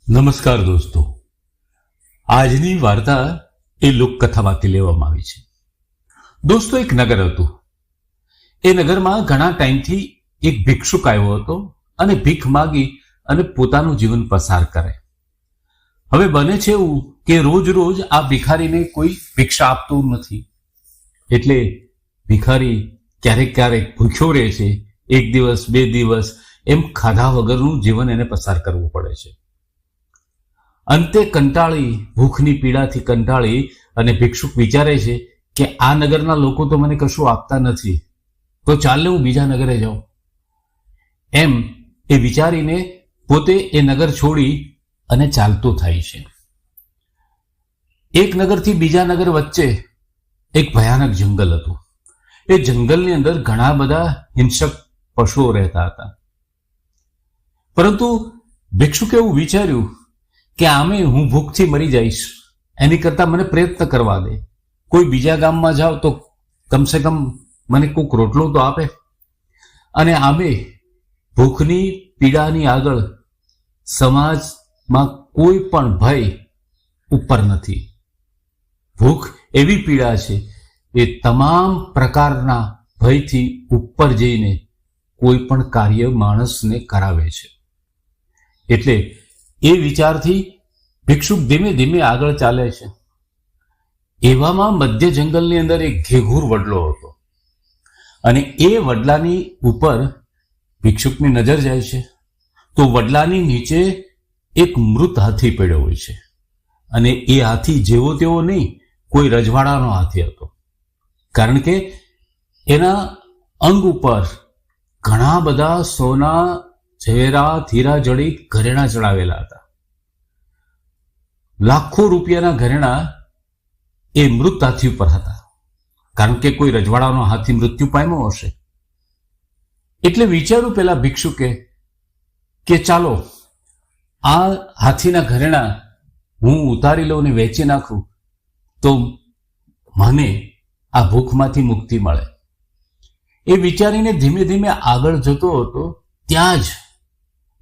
નમસ્કાર દોસ્તો, આજની વાર્તા એ લોકકથામાંથી લેવામાં આવી છે. દોસ્તો, એક નગર હતું. એ નગરમાં ઘણા ટાઈમથી એક ભિક્ષુક આવ્યો હતો અને ભીખ માગી અને પોતાનું જીવન પસાર કરે. હવે બને છે એવું કે રોજ રોજ આ ભિખારીને કોઈ ભિક્ષા આપતું નથી, એટલે ભિખારી ક્યારેક ક્યારેક ભૂખ્યો રહે છે. એક દિવસ, 2 દિવસ એમ ખાધા વગરનું જીવન એને પસાર કરવું પડે છે. અંતે કંટાળી, ભૂખની પીડાથી કંટાળી અને ભિક્ષુક વિચારે છે કે આ નગરના લોકો તો મને કશું આપતા નથી, તો ચાલે હું બીજા નગરે જાઉં. એમ એ વિચારીને પોતે એ નગર છોડી અને ચાલતો થાય છે. એક નગરથી બીજા નગર વચ્ચે એક ભયાનક જંગલ હતું. એ જંગલની અંદર ઘણા બધા હિંસક પશુઓ રહેતા હતા. પરંતુ ભિક્ષુકે એવું વિચાર્યું કે આમે હું ભૂખથી મરી જઈશ, એની કરતા મને પ્રયત્ન કરવા દે. કોઈ બીજા ગામમાં જાવ તો કમસે કમ મને કોઈક રોટલો તો આપે. અને આમે ભૂખની પીડાની આગળ સમાજમાં કોઈ પણ ભય ઉપર નથી. ભૂખ એવી પીડા છે એ તમામ પ્રકારના ભયથી ઉપર જઈને કોઈ પણ કાર્ય માણસને કરાવે છે. એટલે એ વિચારથી ભિક્ષુક ધીમે ધીમે આગળ ચાલે છે. એવામાં મધ્ય જંગલની અંદર એક ઘેઘૂર વડલો હતો અને એ વડલાની ઉપર ભિક્ષુકની નજર જાય છે તો વડલાની નીચે એક મૃત હાથી પડ્યો હોય છે. અને એ હાથી જેવો તેવો નહીં, કોઈ રજવાડાનો હાથી હતો, કારણ કે એના અંગ ઉપર ઘણા બધા સોના, ઝવેરાત, હીરા જડિત ઘરેણા ચડાવેલા હતા. લાખો રૂપિયાના ઘરેણા એ મૃત હાથી ઉપર હતા, કારણ કે કોઈ રજવાડાનો હાથી મૃત્યુ પામ્યો હશે. એટલે વિચાર્યું પેલા ભિક્ષુકે કે ચાલો આ હાથીના ઘરેણા હું ઉતારી લઉં ને વેચી નાખું તો મને આ ભૂખમાંથી મુક્તિ મળે. એ વિચારીને ધીમે ધીમે આગળ જતો હતો. ત્યાં જ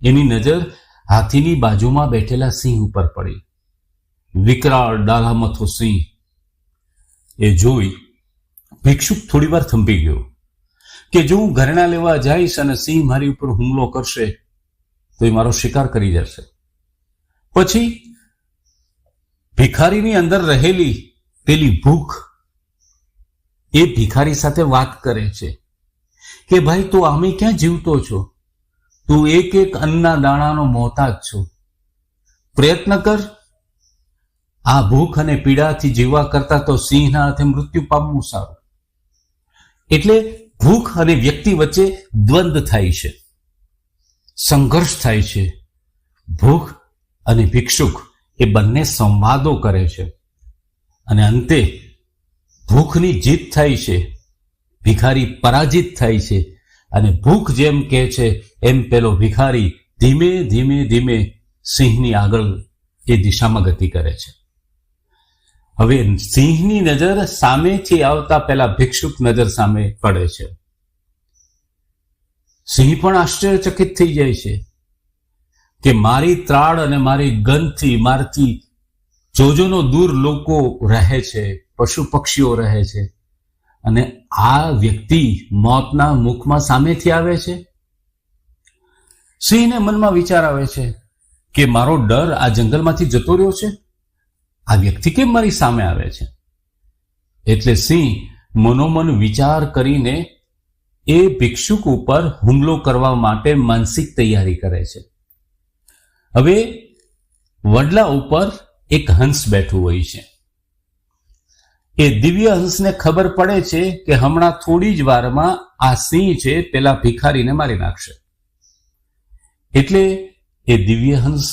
એની નજર હાથીની બાજુમાં બેઠેલા સિંહ ઉપર પડી. વિકરાળ ડાલામથો સિંહ એ જોઈ ભિક્ષુક થોડી વાર થંભી ગયો કે જો હું ઘરેણા લેવા જઈશ અને સિંહ મારી ઉપર હુમલો કરશે તો એ મારો શિકાર કરી જશે. પછી ભિખારીની અંદર રહેલી પેલી ભૂખ એ ભિખારી સાથે વાત કરે છે કે ભાઈ, તું આમે ક્યાં જીવતો છો? તું એક એક અન્નના દાણાનો મોહતાજ છો. પ્રયત્ન કર. આ ભૂખ અને પીડાથી જીવવા કરતા તો સિંહના હાથે મૃત્યુ પામવું સારું. એટલે ભૂખ અને વ્યક્તિ વચ્ચે દ્વંદ્વ થાય છે, સંઘર્ષ થાય છે. ભૂખ અને ભિક્ષુક એ બંને સંવાદો કરે છે અને અંતે ભૂખની જીત થાય છે, ભિખારી પરાજિત થાય છે. અને ભૂખ જેમ કહે છે એમ પેલો ભિખારી ધીમે ધીમે ધીમે સિંહની આગળ એ દિશામાં ગતિ કરે છે. હવે સિંહની નજર સામેથી આવતા પેલા ભિક્ષુક નજર સામે પડે છે. સિંહ પણ આશ્ચર્યચકિત થઈ જાય છે કે મારી ત્રાડ અને મારી ગંધથી મારથી જોજોનો દૂર લોકો રહે છે, પશુ પક્ષીઓ રહે છે, અને આ વ્યક્તિ મોતના મુખમાં સામેથી આવે છે. સિંહને મનમાં વિચાર આવે છે કે મારો ડર આ જંગલમાંથી જતો રહ્યો છે, આ વ્યક્તિ કેમ મારી સામે આવે છે? એટલે સિંહ મનોમન વિચાર કરીને એ ભિક્ષુક ઉપર હુમલો કરવા માટે માનસિક તૈયારી કરે છે. હવે વડલા ઉપર એક હંસ બેઠું હોય છે. એ દિવ્ય હંસને ખબર પડે છે કે હમણાં થોડી જ વારમાં આ સિંહ છે પેલા ભિખારીને મારી નાખશે. એટલે એ દિવ્ય હંસ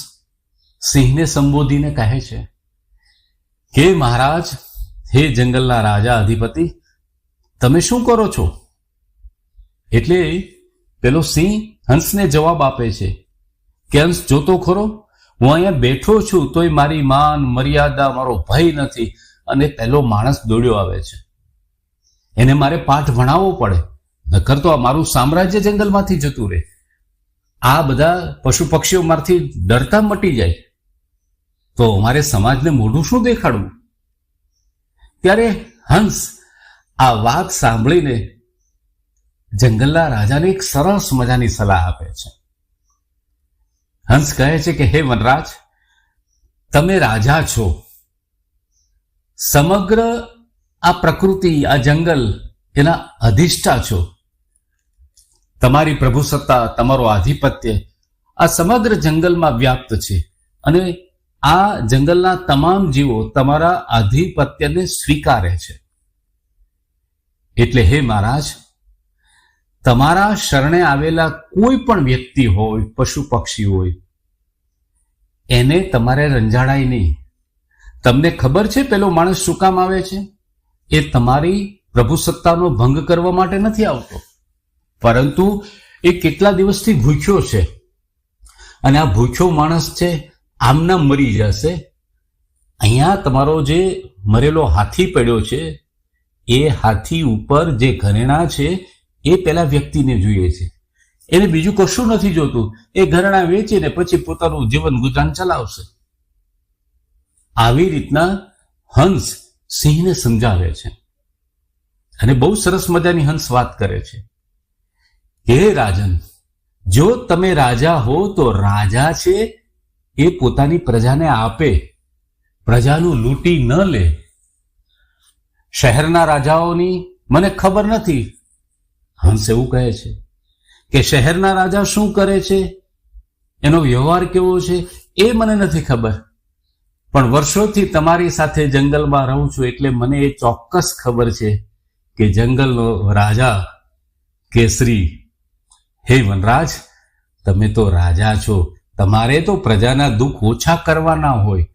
સિંહને સંબોધીને કહે છે કે મહારાજ, હે જંગલના રાજા અધિપતિ, તમે શું કરો છો? એટલે પેલો સિંહ હંસને જવાબ આપે છે કે હંસ, જોતો ખરો, હું અહીંયા બેઠો છું તોય મારી માન મર્યાદા, મારો ભય નથી. અને પેલો માણસ દોડ્યો આવે છે, એને મારે પાઠ ભણાવવો પડે, નકર તો મારું સામ્રાજ્ય જંગલમાંથી જતું રહે. આ બધા પશુ પક્ષીઓ મારથી ડરતા મટી જાય. તો અમારે સમાજને મોઢું શું દેખાડવું? ત્યારે હંસ આ વાત સાંભળીને જંગલના રાજાને એક સરસ મજાની સલાહ આપે છે. હંસ કહે છે કે હે વનરાજ, તમે રાજા છો, સમગ્ર આ પ્રકૃતિ, આ જંગલ એના અધિષ્ઠા છો. તમારી પ્રભુસત્તા, તમારો આધિપત્ય આ સમગ્ર જંગલમાં વ્યાપ્ત છે અને આ જંગલના તમામ જીવો તમારા આધિપત્યને સ્વીકારે છે. એટલે હે મહારાજ, તમારા શરણે આવેલા કોઈ પણ વ્યક્તિ હોય, પશુ પક્ષી હોય, એને તમારે રંજાડાય નહીં. તમને ખબર છે પેલો માણસ શું કામ આવે છે? એ તમારી પ્રભુસત્તાનો ભંગ કરવા માટે નથી આવતો, પરંતુ એ કેટલા દિવસથી ભૂખ્યો છે અને આ ભૂખ્યો માણસ છે આમના મરી જશે. અહીંયા તમારો જે મરેલો હાથી પડ્યો છે, એ હાથી ઉપર જે ઘરેણા છે એ પેલા વ્યક્તિને જોઈએ છે. એને બીજું કશું નથી જોતું. એ ઘરેણા વેચીને પછી પોતાનું જીવન ગુજરાન ચલાવશે. આવી રીતના હંસ સિંહને સમજાવે છે અને બહુ સરસ મજાની હંસ વાત કરે છે. હે રાજન, જો તમે રાજા હો તો રાજા છે એ પોતાની પ્રજાને આપે, પ્રજાનું લૂંટી ન લે. શહેરના રાજાઓની મને ખબર નથી. હંસ એવું કહે છે કે શહેરના રાજા શું કરે છે, એનો વ્યવહાર કેવો છે, એ મને નથી ખબર, પણ વર્ષોથી તમારી સાથે જંગલમાં રહું છું એટલે મને એ ચોક્કસ ખબર છે કે જંગલનો રાજા કેસરી, હે વનરાજ, તમે તો રાજા છો, તમારે તો પ્રજાના દુઃખ ઓછા કરવાના હોય,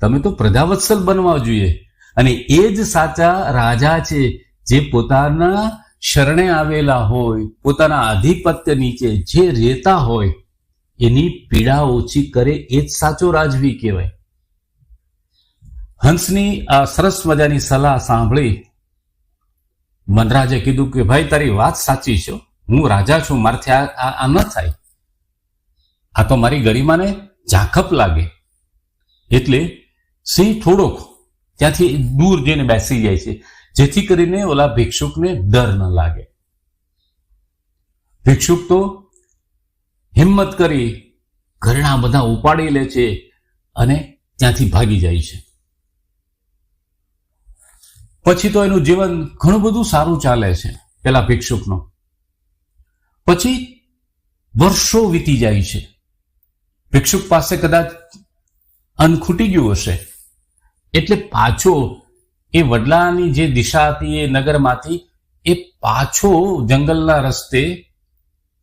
તમે તો પ્રજાવત્સલ બનવા જોઈએ. અને એ જ સાચા રાજા છે જે પોતાના શરણે આવેલા હોય, પોતાના આધિપત્ય નીચે જે રહેતા હોય એની પીડા ઓછી કરે, એ જ સાચો રાજવી કહેવાય. હંસની આ સરસ મજાની સલાહ સાંભળી વનરાજે કીધું કે ભાઈ, તારી વાત સાચી છે, હું રાજા છું, મારાથી આ ન થાય, આ તો મારી ગરિમાને ઝાંખપ લાગે. એટલે સિંહ થોડોક ત્યાંથી દૂર જઈને બેસી જાય છે, જેથી કરીને ઓલા ભિક્ષુકને ડર ન લાગે. ભિક્ષુક તો હિંમત કરી ઘરેણા બધા ઉપાડી લે છે અને ત્યાંથી ભાગી જાય છે. પછી તો એનું જીવન ઘણું બધું સારું ચાલે છે પેલા ભિક્ષુકનો. પછી વર્ષો વીતી જાય છે. ભિક્ષુક પાસે કદાચ અન્ન ખૂટી ગયું હશે એટલે પાછો એ વડલાની જે દિશા હતી એ નગરમાંથી એ પાછો જંગલના રસ્તે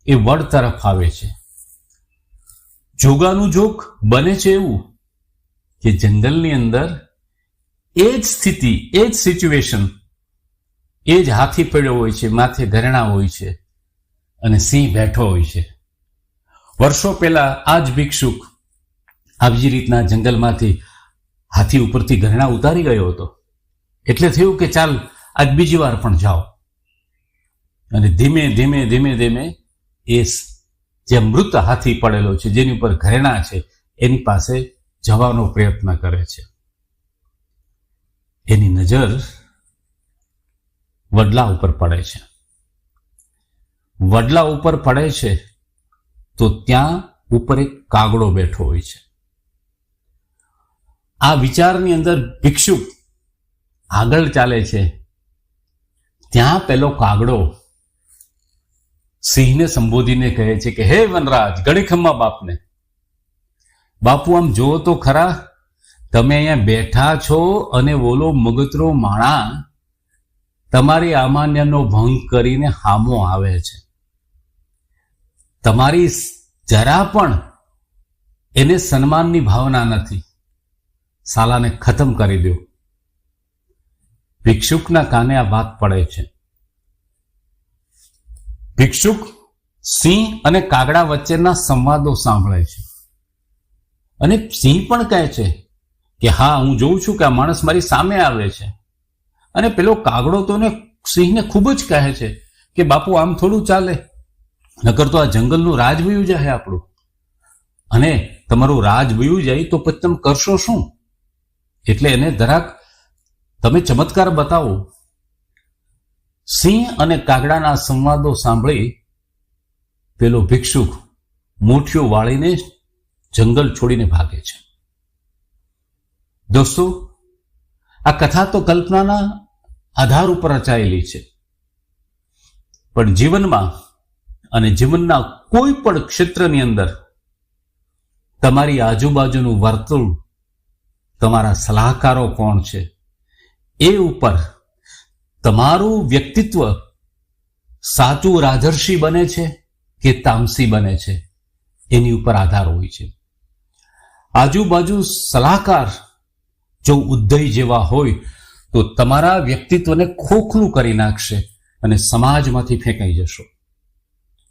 એ વડ તરફ આવે છે. જોગાનું જોગ બને છે એવું કે જંગલની અંદર એ જ સ્થિતિ, એ જ સિચ્યુએશન, એ જ હાથી પડ્યો હોય છે, માથે ઘરેણા હોય છે અને સિંહ બેઠો હોય છે. વર્ષો પહેલા આ જ ભિક્ષુક આવી રીતના જંગલમાંથી હાથી ઉપરથી ઘરેણા ઉતારી ગયો હતો. એટલે થયું કે ચાલ આજ બીજી વાર પણ જાઓ. અને ધીમે ધીમે ધીમે ધીમે એ જે મૃત હાથી પડેલો છે, જેની ઉપર ઘરેણા છે, એની પાસે જવાનો પ્રયત્ન કરે છે. એની નજર વડલા ઉપર પડે છે. વડલા ઉપર પડે છે તો ત્યાં ઉપર એક કાગડો બેઠો હોય છે. આ વિચારની અંદર ભિક્ષુક આગળ ચાલે છે. ત્યાં પેલો કાગડો સિંહને સંબોધીને કહે છે કે હે વનરાજ, ગળીખમ્મા બાપને, બાપુ આમ જુઓ તો ખરા, તમે અહીંયા બેઠા છો અને ઓલો મગતરો માણા તમારી આમાન્યનો ભંગ કરીને હામો આવે છે. તમારી જરા પણ એને સન્માનની ભાવના નથી. સાલાને ખતમ કરી દો. ભિક્ષુકના કાને આ વાત પડે છે. ભિક્ષુક સિંહ અને કાગડા વચ્ચેના સંવાદો સાંભળે છે અને સિંહ પણ કહે છે કે હા, હું જોઉં છું કે આ માણસ મારી સામે આવે છે. અને પેલો કાગડો તો સિંહને ખૂબ જ કહે છે કે બાપુ આમ થોડું ચાલે, નકર તો આ જંગલનું રાજ વયું જાય આપણું. અને તમારું રાજ વયું જાય તો પછી તમે કરશો શું? એટલે એને જરાક તમે ચમત્કાર બતાવો. સિંહ અને કાગડાના સંવાદો સાંભળી પેલો ભિક્ષુક મુઠ્ઠીઓ વાળીને જંગલ છોડીને ભાગે છે. દોસ્તો, આ કથા તો કલ્પનાના આધાર ઉપર રચાયેલી છે, પણ જીવનમાં અને જીવનના કોઈ પણ ક્ષેત્રની અંદર તમારી આજુબાજુનું વર્તુળ, તમારા સલાહકારો કોણ છે, એ ઉપર તમારું વ્યક્તિત્વ સાચું રાજર્ષિ બને છે કે તામસી બને છે, એની ઉપર આધાર હોય છે. આજુબાજુ સલાહકાર જો ઉદ્ધય જેવા હોય તો તમારા વ્યક્તિત્વને ખોખલું કરી નાખશે અને સમાજમાંથી ફેંકાઈ જશો.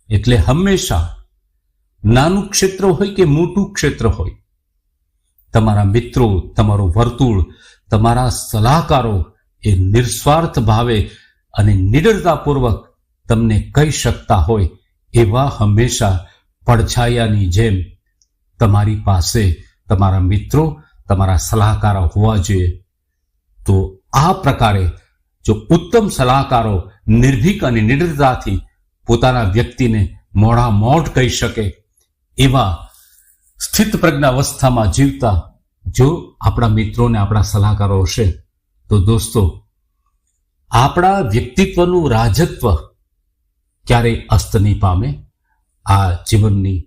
એટલે હંમેશા નાનું ક્ષેત્ર હોય કે મોટું ક્ષેત્ર હોય, તમારા મિત્રો, તમારું વર્તુળ, તમારા સલાહકારો એ નિસ્વાર્થ ભાવે અને નિડરતાપૂર્વક તમને કહી શકતા હોય એવા હંમેશા પડછાયાની જેમ તમારી પાસે તમારા મિત્રો, તમારા સલાહકારો હોવા જોઈએ. તો આ પ્રકારે જો ઉત્તમ સલાહકારો નિર્ભીક અને નિડરતાથી પોતાના વ્યક્તિને મોઢા મોઢ કહી શકે એવા સ્થિત પ્રજ્ઞાવસ્થામાં જીવતા જો આપણા મિત્રોને આપણા સલાહકારો હશે, તો દોસ્તો, આપણા વ્યક્તિત્વનું રાજત્વ ક્યારેય અસ્ત નહીં પામે. આ જીવનની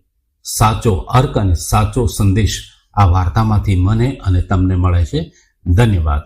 સાચો અર્ક અને સાચો સંદેશ આ વાર્તામાંથી મને અને તમને મળે છે. ધન્યવાદ.